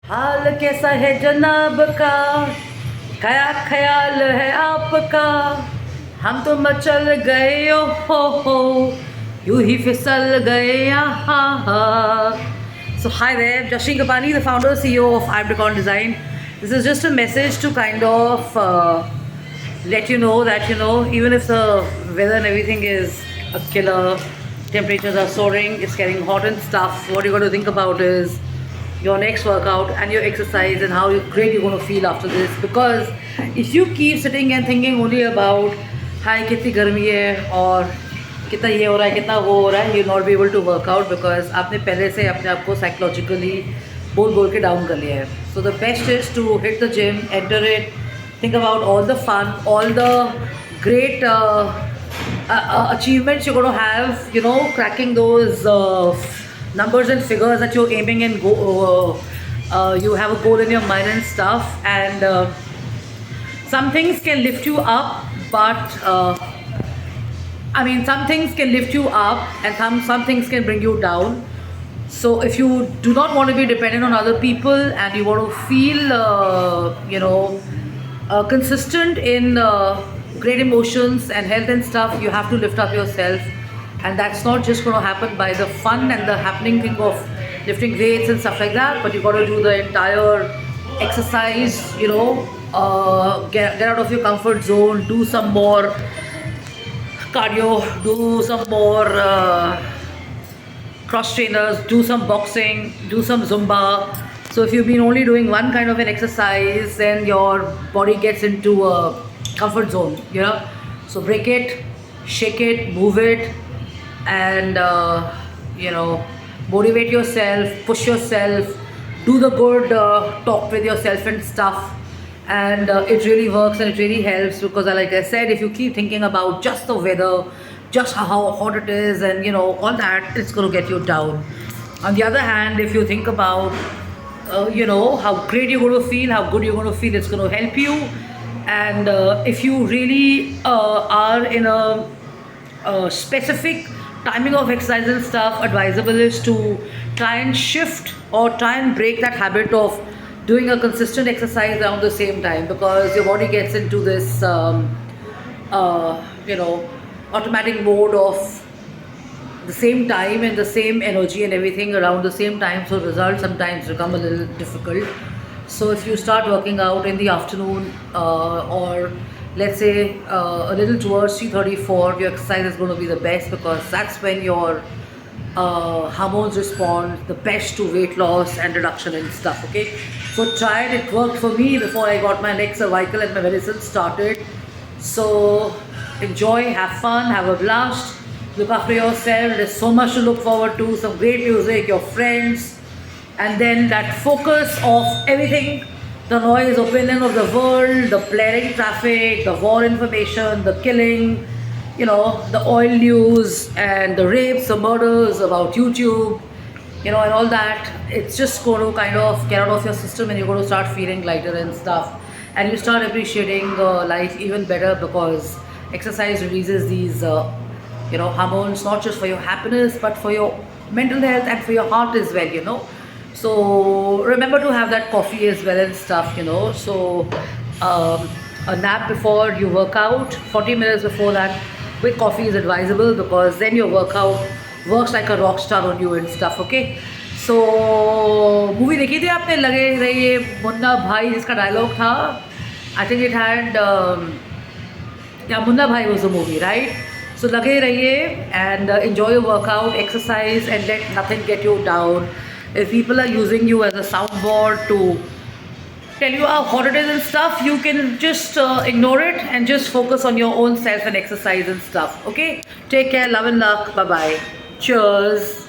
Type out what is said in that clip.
हाल कैसा है जनाब का, क्या ख्याल है आपका, हम तो मचल गए हो, यूं ही फिसल गए यहाँ. So hi there, Jashin Kapani, the founder CEO of Ibdicon Design. This is just a message to kind of let you know that even if the weather and everything is a killer, temperatures are soaring, it's getting hot and stuff. What you got to think about is your next workout and your exercise and how great you're going to feel after this. Because if you keep sitting and thinking only about hi कितनी गर्मी है और कितना ये हो रहा है कितना वो हो रहा है, you not be able to workout because आपने पहले से अपने आप को साइकोलॉजिकली बोल बोल के डाउन कर लिया है. So the best is to hit the gym, enter it, think about all the fun, all the great achievements you're going to have, cracking those numbers and figures that you're aiming and you have a goal in your mind and stuff. And some things can lift you up, but some things can lift you up and some things can bring you down. So if you do not want to be dependent on other people and you want to feel, consistent in great emotions and health and stuff, you have to lift up yourself. And that's not just going to happen by the fun and the happening thing of lifting weights and stuff like that, but you got to do the entire exercise, get out of your comfort zone, do some more cardio, do some more cross trainers, do some boxing, do some Zumba. So if you've been only doing one kind of an exercise, then your body gets into a comfort zone, So break it, shake it, move it, and motivate yourself, push yourself, do the good talk with yourself and stuff. And it really works and it really helps because, like I said, if you keep thinking about just the weather, just how hot it is, and all that, it's going to get you down. On the other hand, if you think about how great you're going to feel, how good you're going to feel, it's going to help you. And if you really are in a specific timing of exercise and stuff, advisable is to try and shift or try and break that habit of doing a consistent exercise around the same time, because your body gets into this automatic mode of the same time and the same energy and everything around the same time, so results sometimes become a little difficult. So if you start working out in the afternoon or let's say a little towards 3:34, your exercise is going to be the best because that's when your hormones respond the best to weight loss and reduction and stuff. Okay, so try it. It worked for me before I got my neck cervical and my medicine started. So enjoy, have fun, have a blast. Look after yourself. There's so much to look forward to. Some great music, your friends, and then that focus of everything, the noise, opinion of the world, the blaring traffic, the war information, the killing, the oil news and the rapes, the murders about YouTube, and all that. It's just going to kind of get out of your system and you're going to start feeling lighter and stuff. And you start appreciating life even better because exercise releases these hormones, not just for your happiness but for your mental health and for your heart as well. So remember to have that coffee as well and stuff. So a nap before you work out, 40 minutes before that with coffee is advisable because then your workout works like a rock star on you and stuff. Okay, so movie देखी थी आपने, लगे रहिए मुन्ना भाई, जिसका dialogue था, I think it had yeah, Munna Bhai was the movie, right? So lage rahiye and enjoy your workout, exercise, and let nothing get you down. If people are using you as a soundboard to tell you how hot it is and stuff, you can just ignore it and just focus on your own self and exercise and stuff. Okay? Take care, love and luck. Bye bye. Cheers.